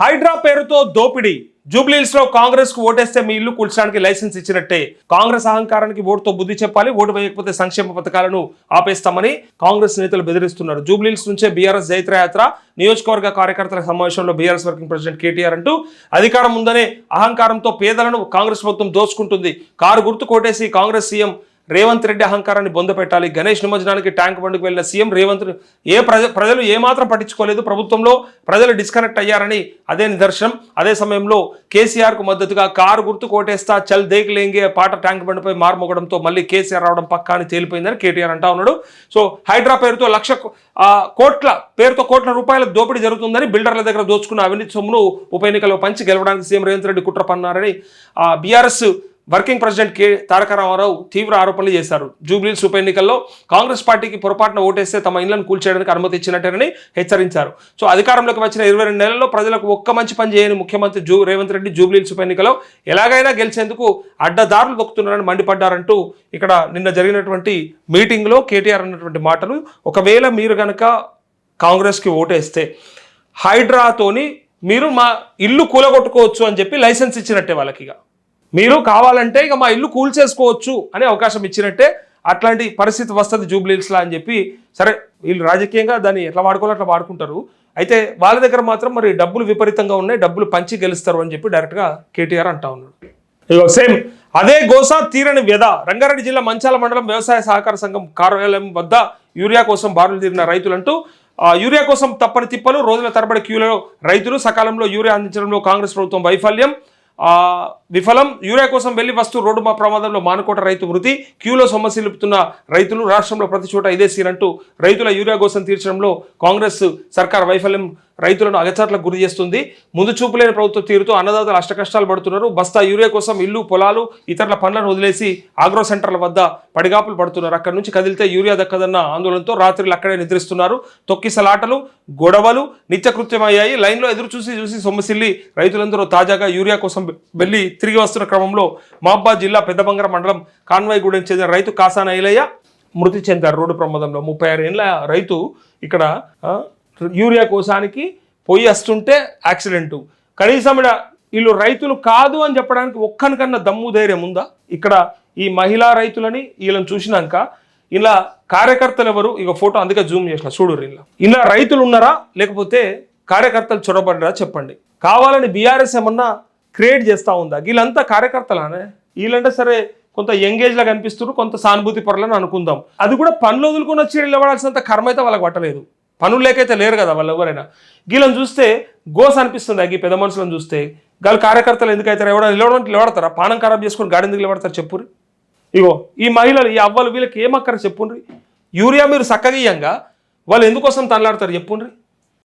హైడ్రా పేరుతో దోపిడీ. జూబ్లీహిల్స్ లో కాంగ్రెస్ కు ఓటేస్తే మీ ఇల్లు కూల్చడానికి లైసెన్స్ ఇచ్చినట్టే. కాంగ్రెస్ అహంకారానికి ఓటుతో బుద్ధి చెప్పాలి, ఓటు వేయకపోతే సంక్షేమ పథకాలను ఆపేస్తామని కాంగ్రెస్ నేతలు బెదిరిస్తున్నారు. జూబ్లీహిల్స్ నుంచే బీఆర్ఎస్ జైత్రయాత్ర, నియోజకవర్గ కార్యకర్తల సమావేశంలో బీఆర్ఎస్ వర్కింగ్ ప్రెసిడెంట్ కేటీఆర్ అంటూ అధికారం ఉందనే అహంకారంతో పేదలను కాంగ్రెస్ ప్రభుత్వం దోచుకుంటుంది. కారు గుర్తు కోటేసి కాంగ్రెస్ సీఎం రేవంత్ రెడ్డి అహంకారాన్ని బొందపెట్టాలి. గణేష్ నిమజ్జనానికి ట్యాంక్ బండ్కు వెళ్లిన సీఎం రేవంత్ ప్రజలు ఏమాత్రం పట్టించుకోలేదు, ప్రభుత్వంలో ప్రజలు డిస్కనెక్ట్ అయ్యారని అదే నిదర్శనం. అదే సమయంలో కేసీఆర్ కు మద్దతుగా కారు గుర్తు కోటేస్తా చల్ దేక్ లేంగే పాట ట్యాంక్ బండ్పై మార్మోగడంతో మళ్ళీ కేసీఆర్ రావడం పక్కా అని తేలిపోయిందని కేటీఆర్ అంటా ఉన్నాడు. సో హైడ్రా పేరుతో కోట్ల రూపాయల దోపిడీ జరుగుతుందని, బిల్డర్ల దగ్గర దోచుకున్న అవినీతి సొమ్మును ఉప ఎన్నికలో పంచి గెలవడానికి సీఎం రేవంత్ రెడ్డి కుట్ర పన్నారని బీఆర్ఎస్ వర్కింగ్ ప్రెసిడెంట్ తారక రామారావు తీవ్ర ఆరోపణలు చేశారు. జూబ్లీహిల్స్ ఉప ఎన్నికల్లో కాంగ్రెస్ పార్టీకి పొరపాటున ఓటేస్తే తమ ఇళ్లను కూల్చేయడానికి అనుమతి ఇచ్చినట్టేనని హెచ్చరించారు. సో అధికారంలోకి వచ్చిన 22 నెలల్లో ప్రజలకు ఒక్క మంచి పని చేయని ముఖ్యమంత్రి రేవంత్ రెడ్డి జూబ్లీహిల్స్ ఉప ఎన్నికలో ఎలాగైనా గెలిచేందుకు అడ్డదారులు దొక్కుతున్నారని మండిపడ్డారంటూ ఇక్కడ నిన్న జరిగినటువంటి మీటింగ్లో కేటీఆర్ అన్నటువంటి మాటలు. ఒకవేళ మీరు కనుక కాంగ్రెస్కి ఓటేస్తే హైడ్రాతోని మీరు మా ఇల్లు కూలగొట్టుకోవచ్చు అని చెప్పి లైసెన్స్ ఇచ్చినట్టే వాళ్ళకి. ఇక మీరు కావాలంటే ఇక మా ఇల్లు కూల్చేసుకోవచ్చు అనే అవకాశం ఇచ్చినట్టే. అట్లాంటి పరిస్థితి వస్తుంది జూబ్లీహిల్స్లో అని చెప్పి, సరే వీళ్ళు రాజకీయంగా దాన్ని ఎట్లా వాడుకోవాలో అట్లా వాడుకుంటారు. అయితే వాళ్ళ దగ్గర మాత్రం మరి డబ్బులు విపరీతంగా ఉన్నాయి, డబ్బులు పంచి గెలుస్తారు అని చెప్పి డైరెక్ట్గా కేటీఆర్ అంటా ఉన్నాడు. ఇగో సేమ్ అదే గోసా తీరని వ్యధ. రంగారెడ్డి జిల్లా మంచాల మండలం వ్యవసాయ సహకార సంఘం కార్యాలయం వద్ద యూరియా కోసం బారులు తీరిన రైతులంటూ యూరియా కోసం తప్పని తిప్పలు, రోజుల తరబడి క్యూలో రైతులు, సకాలంలో యూరియా అందించడంలో కాంగ్రెస్ ప్రభుత్వం విఫలం. యూరియా కోసం వెళ్లి వస్తూ రోడ్డు ప్రమాదంలో మానుకోట రైతు మృతి, క్యూలో సొమ్మసిల్లుపుతున్న రైతులు. రాష్ట్రంలో ప్రతి చోట ఇదే సీన్ అంటూ రైతుల యూరియా కోసం తీర్చడంలో కాంగ్రెస్ సర్కార్ వైఫల్యం రైతులను అగచాట్లకు గురి చేస్తుంది. ముందు చూపులేని ప్రభుత్వ తీరుతో అన్నదాతలు అష్టకష్టాలు పడుతున్నారు. బస్తా యూరియా కోసం ఇల్లు, పొలాలు, ఇతరుల పనులను వదిలేసి ఆగ్రో సెంటర్ల వద్ద పడిగాపులు పడుతున్నారు. అక్కడి నుంచి కదిలితే యూరియా దక్కదన్న ఆందోళనతో రాత్రులు అక్కడే నిద్రిస్తున్నారు. తొక్కిసలాటలు, గొడవలు నిత్యకృత్యమయ్యాయి. లైన్లో ఎదురు చూసి సొమ్మసిల్లి రైతులందరూ తాజాగా యూరియా కోసం వెళ్లి తిరిగి వస్తున్న క్రమంలో మహబాద్ జిల్లా పెద్దబంగర మండలం కాన్వాయిగూడెం చెందిన రైతు కాసాన ఐలయ్య మృతి చెందారు రోడ్డు ప్రమాదంలో. 36 ఏళ్ల రైతు ఇక్కడ యూరియా కోసానికి పోయి వస్తుంటే యాక్సిడెంటు. కనీసం వీళ్ళు రైతులు కాదు అని చెప్పడానికి ఒక్కనికన్నా దమ్ము ధైర్యం ఉందా? ఇక్కడ ఈ మహిళా రైతులని వీళ్ళని చూసినాక ఇలా కార్యకర్తలు ఎవరు? ఇక ఫోటో అందుకే జూమ్ చేసిన చూడు. ఇలా రైతులు ఉన్నారా లేకపోతే కార్యకర్తలు చొరబడ్డారా చెప్పండి. కావాలని బీఆర్ఎస్ ఏమన్నా క్రియేట్ చేస్తూ ఉందా? వీళ్ళంతా కార్యకర్తలానే. వీళ్ళంటే సరే కొంత ఎంగేజ్లా కనిపిస్తున్నారు, కొంత సానుభూతి పరులని అనుకుందాం. అది కూడా పనులు వదులుకొని వచ్చి నిలబడాల్సినంత కర్మ అయితే వాళ్ళకి పట్టలేదు. పనులు లేకైతే లేరు కదా వాళ్ళు ఎవరైనా. వీళ్ళని చూస్తే గోస్ అనిపిస్తుంది. ఈ పెద్ద మనుషులను చూస్తే వాళ్ళు కార్యకర్తలు ఎందుకైతారు? నిలబడతారా? పానం ఖరాబ్ చేసుకుని గాడి ఎందుకు నిలబడతారు చెప్పుర్రి. ఇగో ఈ మహిళలు, ఈ అవ్వలు, వీళ్ళకి ఏమక్కర చెప్పుండ్రి. యూరియా మీరు చక్కగీయంగా వాళ్ళు ఎందుకోసం తనలాడతారు చెప్పుండ్రి.